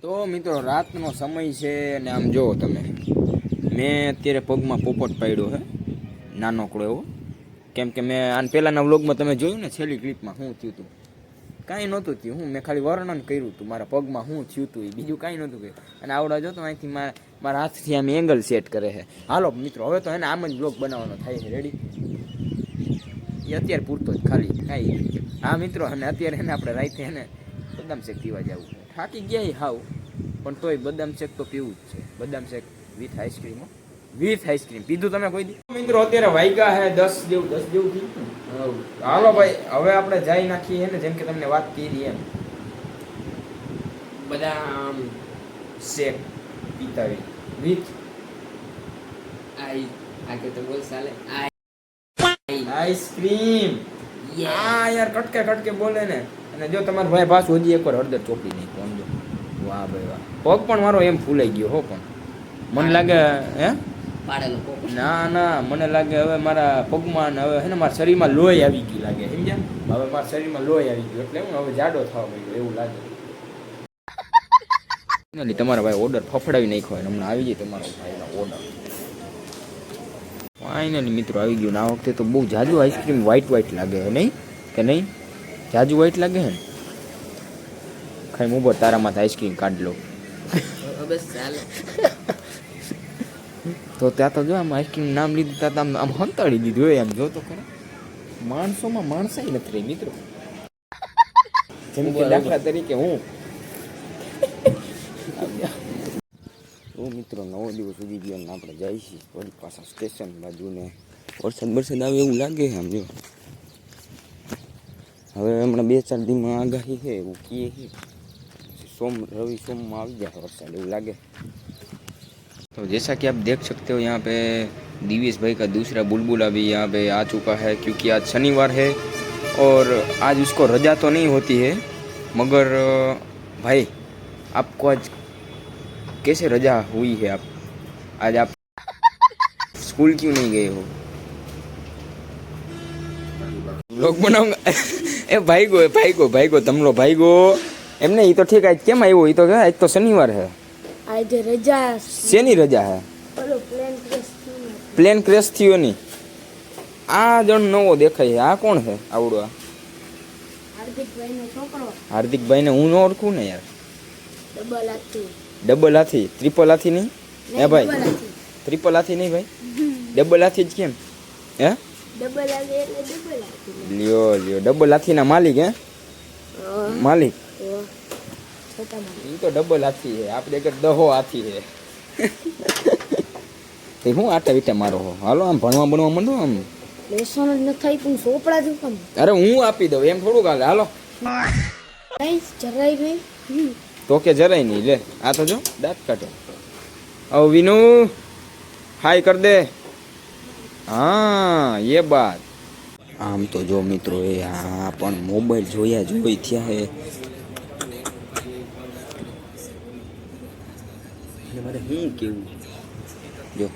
તો મિત્રો રાતનો સમય છે અને આમ જુઓ તમે, મેં અત્યારે પગમાં પોપટ પાડ્યો છે નાનકડો એવો. કેમ કે મેં આને પહેલાંના વ્લોગમાં તમે જોયું ને, છેલ્લી ક્લિપમાં શું થયું હતું. કાંઈ નહોતું થયું, મેં ખાલી વર્ણન કર્યું હતું મારા પગમાં શું થયું હતું, એ બીજું કાંઈ નહોતું કર્યું. અને આવડા જો તો અહીંથી મારા હાથથી આમ એંગલ સેટ કરે છે. હાલો મિત્રો, હવે તો એને આમ જ વ્લોગ બનાવવાનો થાય છે. રેડી? એ અત્યારે પૂરતો જ ખાલી કાંઈ. હા મિત્રો, અને અત્યારે એને આપણે રાતે એને બદામ શેક પીવા જવું. થાકી ગયા હાવ, પણ તોય બદામ શેક તો પીવું જ છે. બદામ શેક વિથ આઈસ્ક્રીમ. વિથ આઈસ્ક્રીમ પીધું તમે કોઈ દી? મિત્રો અત્યારે વાગ્યા હે 10 જેવું થયું. હાલો ભાઈ, હવે આપણે જઈ નાખીએ ને, જેમ કે તમને વાત કરી એમ, બદામ શેક પીતાવી વિથ આગે તો બોલ સાલે આઈસ્ક્રીમ. હા યાર, કટકે કટકે બોલે ને. અને જો તમારો ભાઈ પાછું હજી એકવાર હળદર ચોપડી નાખ્યો, સમજો. વાહ ભાઈ વાહ. પગ પણ મારો એમ ફૂલાઈ ગયો હો, પણ મને લાગે હે ના મને લાગે હવે મારા પગમાં ને હવે હે ને મારા શરીરમાં લોહી આવી ગઈ લાગે, સમજ્યા? હવે મારા શરીરમાં લોહી આવી ગયું એટલે હું હવે જાડો થવા માંડ્યો એવું લાગે. તમારા ભાઈ ઓર્ડર ફફડાવી નાખ્યો હોય, હમણાં આવી જાય તમારો ભાઈનો ઓર્ડર. ફાઇનલી મિત્રો આવી ગયું ને. આ વખતે તો બહુ જાજુ આઈસ્ક્રીમ વ્હાઈટ લાગે છે, નહીં કે નહીં? જાજુ વ્હાઈટ લાગે છે ને. ખાઈ ઉભો, તારામાંથી આઈસ્ક્રીમ કાઢ લો. બસ ચાલે. તો ત્યાં તો જો આમ આઈસ્ક્રીમ નામ લીધું, ત્યાં આમ હંતાડી દીધું હોય. આમ જો તો ખરા, માણસોમાં માણસાઈ નથી રહી મિત્રો. જેમ કે દાખલા તરીકે હું. તો મિત્રો, 9 દિવસ સુધી ગયા ને આપણે જઈએ છીએ વળી પાછા સ્ટેશન બાજુ. ને વરસાદ આવે એવું લાગે છે આમ જો. હવે હમણાં 2-4 દીમાં આગાહી છે એવું કહે છે. रवि सोम में आ जाए वर्षा એવું લાગે. तो जैसा कि आप देख सकते हो, यहाँ पे दिवेश भाई का दूसरा बुलबुला भी यहाँ पे आ चुका है, क्योंकि आज शनिवार है और आज उसको रजा तो नहीं होती है, मगर भाई आपको आज कैसे रजा हुई है? आज आप स्कूल क्यों नहीं गए हो? लोग बनाऊंगा. ए भाई गो तम लो भाई गो. એમને ઈ તો ઠીક, આજ કેમ આવ્યો? ઈ તો કે આજ તો શનિવાર હે. આજે રજા. શેની રજા હે? પ્લેન ક્રેશ થયો ની. આ જણ નવો દેખાય છે. આ કોણ છે આવડો? હાર્દિકભાઈનો છોકરો. હાર્દિકભાઈને હું ન ઓળખું ને યાર. ડબલ હાથી. ટ્રિપલ હાથી નહીં હે ભાઈ? ટ્રિપલ હાથી નહીં ભાઈ, ડબલ હાથી જ કેમ હે? ડબલ હાથી એટલે ડબલ હાથી. લ્યો ડબલ હાથીના માલિક હે? માલિક ઈ તો ડબલ હાથી છે, આપણે કે દહો હાથી છે. તે હું આટા વિટા મારો હો. હાલો આમ ભણવા માંડો. આમ લેસન જ ન થાય પણ સોપડા જ કેમ? અરે હું આપી દઉં એમ થોડું કાલે. હાલો જરાય ભાઈ તો કે જરાય નહીં. લે આ તો જો દાંત કાઢે. ઓ વિનુ હાય કર દે. હા એ બાત. આમ તો જો મિત્રો, એ આ પણ મોબાઈલ જોઈ થયા હે. મારે શું કેવું જો,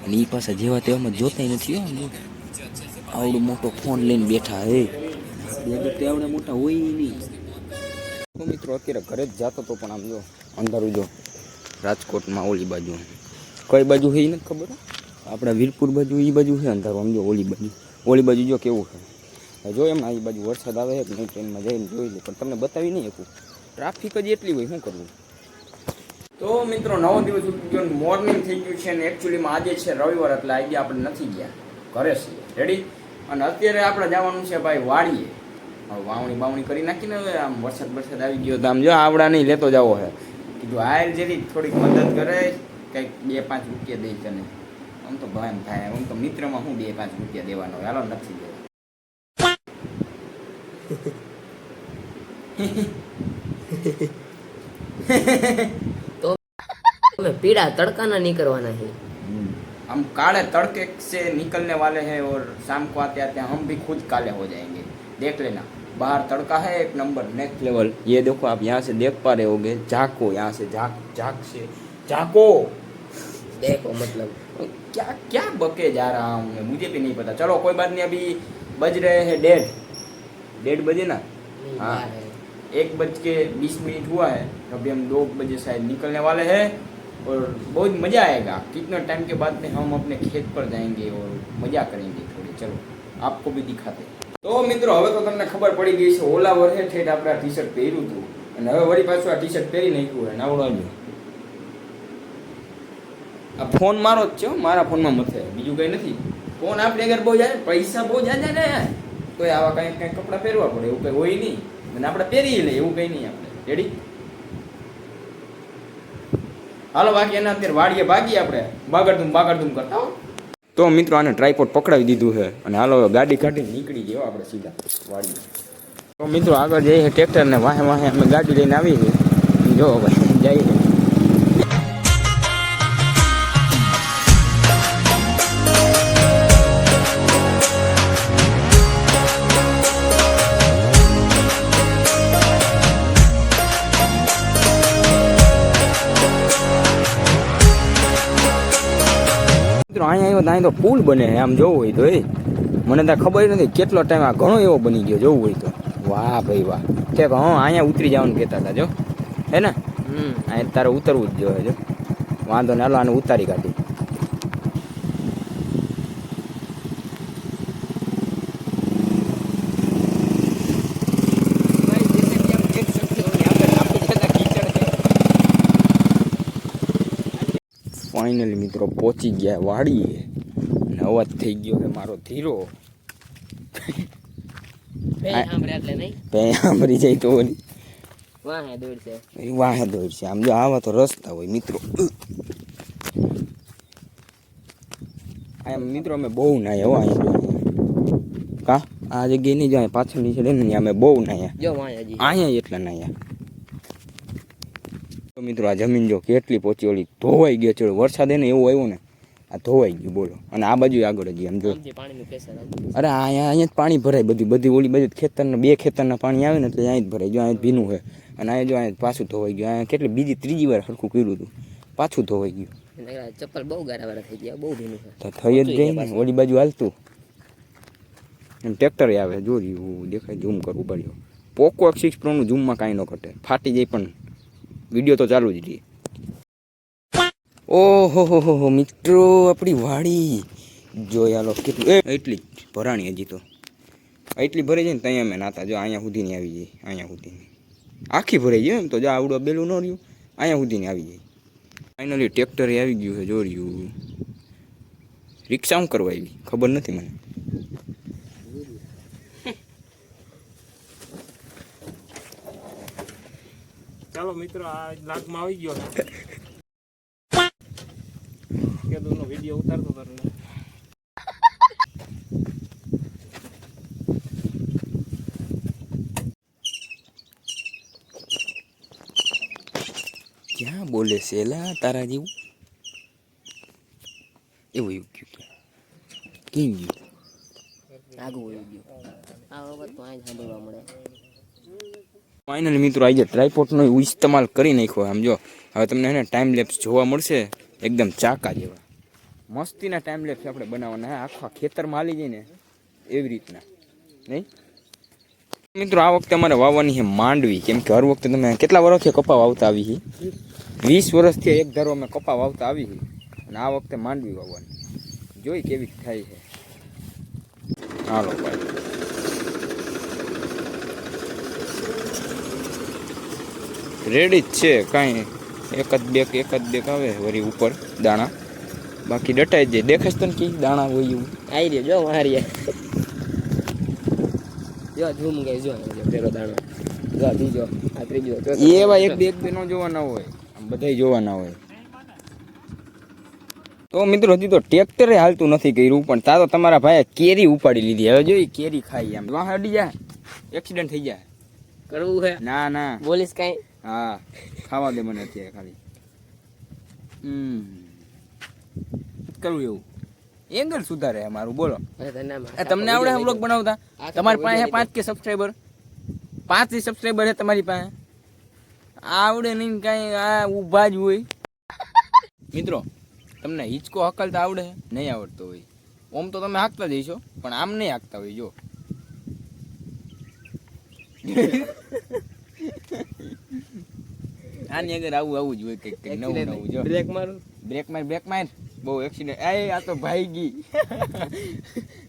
અને એ પાછા જેવા તેવામાં જોતા નથી. આવડો મોટો ફોન લઈને બેઠા હે. આવડા મોટા હોય નહીં. તો મિત્રો અત્યારે ઘરે જ જતો હતો, પણ આમ જો અંધારું જો. રાજકોટમાં ઓલી બાજુ કઈ બાજુ છે એ નથી ખબર. આપણા વીરપુર બાજુ એ બાજુ છે અંધારું. આમ જો ઓલી બાજુ જો કેવું છે. જો એમ આ બાજુ વરસાદ આવે છે નહીં, ટ્રેનમાં જઈને જોઈ લે, પણ તમને બતાવી નહીં શકું. ટ્રાફિક જ એટલી હોય, શું કરવું. તો મિત્રો 9 દિવસ મોર્નિંગ થઈ ગયું છે, અને એકચ્યુઅલીમાં આજે છે રવિવાર, એટલે આજે આપણે નથી ગયા, ઘરે છીએ. રેડી? અને અત્યારે આપણે જવાનું છે ભાઈ વાડીએ. હવે વાવણી કરી નાખીને હવે આમ વરસાદ આવી ગયો તો આમ જો આવડા નહીં લેતો જવો છે. કીધું આયર જેથી થોડીક મદદ કરે, કંઈક 2-5 રૂપિયા દઈ તને. આમ તો ભાઈ એમ થાય, આમ તો મિત્રમાં હું 2-5 રૂપિયા દેવાનો. હાલો નથી દેવા. तो पीड़ा तड़का ना नहीं करवाना है. हम काले तड़के से निकलने वाले हैं और शाम को आते आते हम भी खुद काले हो जाएंगे. देख लेना, बाहर तड़का है एक नंबर, नेक्स्ट लेवल. ये देखो आप यहाँ से देख पा रहे होगे. झाको यहाँ से, झाक से झाको. देखो मतलब क्या क्या बके जा रहा हूँ मैं, मुझे भी नहीं पता. चलो कोई बात नहीं, अभी बज रहे हैं 1:30 बजे ना. हाँ 1:20 हुआ है। अभी हम 2 बजे शायद निकलने वाले हैं और बहुत मज़ा आएगा। कितना टाइम के बाद में हम अपने खेत पर जाएंगे और मज़ा करेंगे थोड़ी। चलो आपको भी दिखाते हैं। तो મિત્રો હવે તો તમને ખબર પડી ગઈ છે, ઓલા વર્ષે ઠેઠ આપણે આ ટી શર્ટ પહેર્યું હતું અને હવે વળી પાછું આ ટી શર્ટ પહેરી નાખ્યું હોય નાવડાવ્યું। આ ફોન મારો જ છે હો, મારા ફોનમાં મથે, બીજું કંઈ નથી। ફોન આપણે અગર બહુ જાય પૈસા બહુ જાય ને તો આવા કંઈક કંઈક કપડાં પહેરવા પડે, એવું કંઈ હોય નહીં અને આપણે પહેરી લઈએ એવું કંઈ નહીં આપણે। રેડી? હાલો બાકી એના અત્યારે વાડીએ ભાગીએ આપણે બાગડધૂમ કરતા હો। તો મિત્રો આને ટ્રાયપોડ પકડાવી દીધું છે અને હાલો ગાડી કાઢીને નીકળી ગયો આપણે સીધા વાડીએ। તો મિત્રો આગળ જઈએ ટ્રેક્ટર ને વાહે અમે ગાડી લઈને આવી છે, જો ભાઈ જઈએ। અહીંયા આવ્યો તો પુલ બને આમ જોવું હોય તો મને ત્યાં ખબર નથી કેટલો ટાઈમ આ ઘણો એવો બની ગયો જોવું હોય તો। વાહ ભાઈ વાહ, કે અહીંયા ઉતરી જવાનું કહેતા હતા જો, હે ને? અહીંયા તારે ઉતરવું જ જોઈએ જો, વાંધો ને હાલો આને ઉતારી કાઢી। ફાઇનલી મિત્રો પહોંચી ગયા વાડીએ અને અવાજ થઈ ગયો છે મારો ધીરો। સાંભળી જાય તો વાહે દોડશે આમ જો આવા તો રસ્તા હોય મિત્રો। મિત્રો અમે બહુ નાયા હો અહીંયા, કા આ જગ્યાએ નહીં જાય પાછળની છે ને અમે બહુ નાયા, અહીંયા એટલા નાયા। તો મિત્રો આ જમીન જો કેટલી પહોંચી ઓલી ધોવાઈ ગયો ચડો, વરસાદ એને એવું આવ્યું ને આ ધોવાઈ ગયું બોલો। અને આ બાજુ આગળ જ આમ જો, અરે અહીંયા જ પાણી ભરાય બધી ઓલી બાજુ ખેતરના 2 ખેતરના પાણી આવે ને એટલે અહીંયા જ ભરાય જો, અહીંયા ભીનું છે અને અહીંયા જો અહીંયા પાછું ધોવાઈ ગયું। અહીંયા કેટલી બીજી 3જી વાર સરખું કર્યું હતું પાછું ધોવાઈ ગયું। ચપ્પલ બહુ ગારાવાળા થઈ ગયા, બહુ ભીનું છે તો થઈ જ ગઈ ને ઓલી બાજુ હાલતું એમ ટ્રેક્ટર આવે જોયું દેખાય, ઝૂમ કરવું પડ્યો। પોકો X6 Pro નું ઝૂમમાં કાંઈ ન ઘટે, ફાટી જાય પણ વિડીયો તો ચાલુ જ રહી। ઓહો હો મિત્રો આપણી વાડી જો યાલો કેટલું એટલી ભરાણી, હજી તો એટલી ભરાઈ જાય ને ત્યાં અમે નાતા જો, અહીંયા સુધીની આવી જાય, અહીંયા સુધીની આખી ભરાઈ જાય એમ તો જો આવડો બેલું ન રહ્યું, અહીંયા સુધીની આવી જાય। ફાઇનલી ટ્રેક્ટરે આવી ગયું છે જો રહ્યું। રિક્ષા શું કરવા આવી ખબર નથી મને। ચાલો મિત્રો આ લાગમાં આવી ગયો કેદુનો વિડિયો ઉતારતો હતો ને ક્યાં બોલે છે એલા તારા જેવું એવું એવું ક્યાં ગયું આગું વયું ગયું, આ વખત તો અહીં સાંભળવા મળે। ફાઇનલી મિત્રો આજે ટ્રાયપોડનો ઇસ્તેમાલ કરી નાખ્યો આમ જો, હવે તમને એને ટાઈમ લેપ્સ જોવા મળશે એકદમ ચાકા જેવા મસ્તીના ટાઈમ લેપ્સ આપણે બનાવવાના, આખા ખેતરમાં હાલી જાય ને એવી રીતના નહીં। મિત્રો આ વખતે અમારે વાવવાની છે માંડવી, કેમ કે હર વખતે તમે કેટલા વર્ષથી કપા વાવતા આવી છે, 20 વર્ષથી એક ધારો અમે કપા વાવતા આવી છે અને આ વખતે માંડવી વાવવાની જોઈ કેવી થાય છે। હાલો ભાઈ રેડી જ છે, કાંઈ એક જ બે આવે વળી ઉપર દાણા, બાકી ડટાઈ જ જાય। દેખાશ તને કે દાણા હોય એવું આવી રહ્યો જો મારી જો ઝૂમ ગઈ જો પેલો દાણો જો બીજો આ ત્રીજો એવા એક બે નો જોવાના હોય, આમ બધાય જોવાના હોય। તો મિત્રો હજી તો ટ્રેક્ટરે હાલતું નથી કર્યું, પણ તા તો તમારા ભાઈએ કેરી ઉપાડી લીધી, હવે જોઈ કેરી ખાઈ આમ વાહ અડી જાય એક્સિડન્ટ થઈ જાય। કરવું છે ના બોલીશ કઈ? હા ખાવા દે મને અત્યારે ખાલી કરવું એવું એંગલ સુધારે મારું બોલો। તમને આવડે વ્લોગ બનાવતા? તમારી પાસે 5K સબસ્ક્રાઈબર, 5 સબસ્ક્રાઈબર છે તમારી પાસે, આવડે નહીં કાંઈ, આ ઊભા જ હોય। મિત્રો તમને હિંચકો હકલતા આવડે? નહીં આવડતો હોય, ઓમ તો તમે હાંકતા જઈશો પણ આમ નહીં હાંકતા હોય જો આની આગળ આવું જ હોય કંઈક નવું નવું જો બ્રેક મારું બ્રેક માર બહુ એક્સિડન્ટ આ તો ભાઈ ગઈ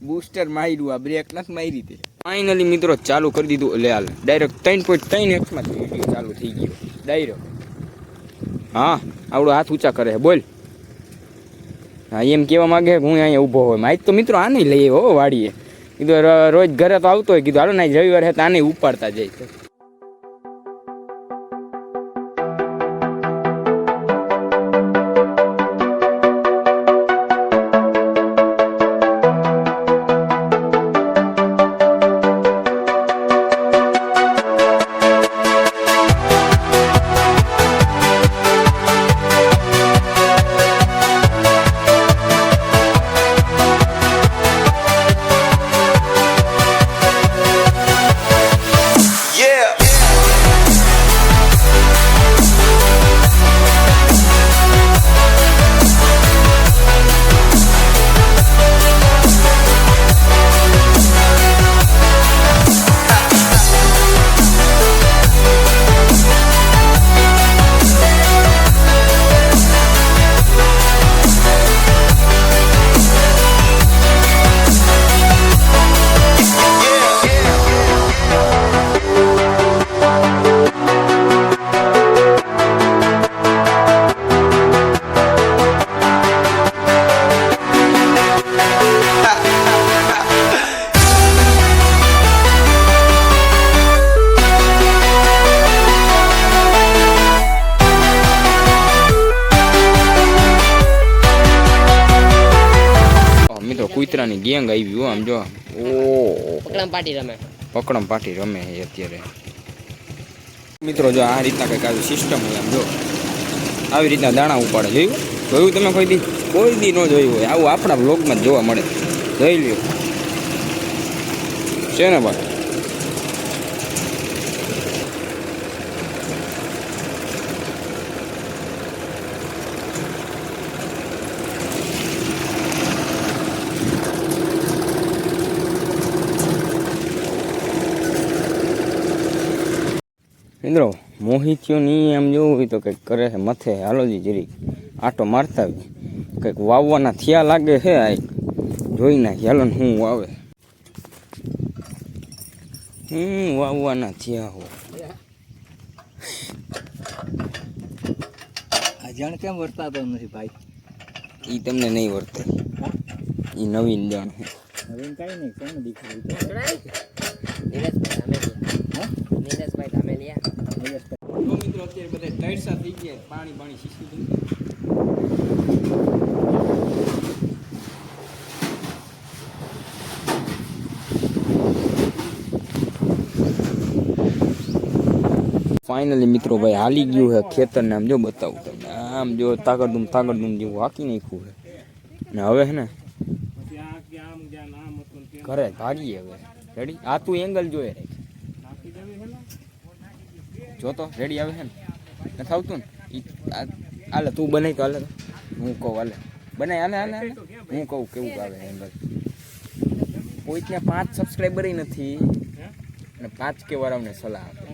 બૂસ્ટર માર્યું આ બ્રેક નથી મારી તે ફાઇનલી મિત્રો ચાલુ કરી દીધું એટલે હાલ ડાયરેક્ટ 3.3 માં વિડીયો ચાલુ થઈ ગયો ડાયરેક્ટ હા આવડો હાથ ઊંચા કરે છે બોલ હા એમ કહેવા માંગે કે હું અહીંયા ઊભો હોય માઇક તો મિત્રો આને લઈએ હો વાડીએ કીધું રોજ ઘરે તો આવતો હોય કીધું હાલો ના રવિવારે તો આને ઉપાડતા જાય કૂતરાની ગેંગ આવી આમ જો ઓ પકડમ પાટી રમે છે અત્યારે મિત્રો જો આ રીતના કંઈક આવી સિસ્ટમ હોય આમ જો આવી રીતના દાણા ઉપાડે જોયું તમે કોઈ દી ન જોયું હોય આવું આપણા બ્લોગમાં જ જોવા મળે જોઈ લ્યો છે ને ભાઈ મિત્રો મોહિતીઓ ની આમ જોવું હોય તો કંઈક કરે છે મથે હાલોજી જરીક આટો મારતા આવી કંઈક વાવવાના થયા લાગે છે આ જોઈ નાખી હાલો ને હું વાવે વાવવાના થયા હો આ જાણ કેમ વર્તાતો નથી ભાઈ એ તમને નહીં વર્તે એ નવીન જાણ છે નવીન કાંઈ નહીં કોને દેખાડું નીરજભાઈ તમે લ્યા મિત્રો અત્યારે બધા ટાઈટસા થઈ ગયા પાણી શીશી થઈ ફાઇનલી મિત્રો ભાઈ હાલી ગયું છે ખેતરને આમ જો બતાવું તમને આમ જો તાગડધૂમ જેવું હાકી નાખ્યું છે ને હવે છે ને ઘરે ભાગીએ હવે રેડી આ તું એંગલ જોઈએ જો તો રેડી આવે છે ને નથી આવતું ને હાલે તું બનાવી તો હાલે હું કહું હાલે બનાવી હાલે હું કહું કેવું આવે એંગલ કોઈ ત્યાં 5 સબસ્ક્રાઈબર નથી અને 5 કે વાર અમને સલાહ આપે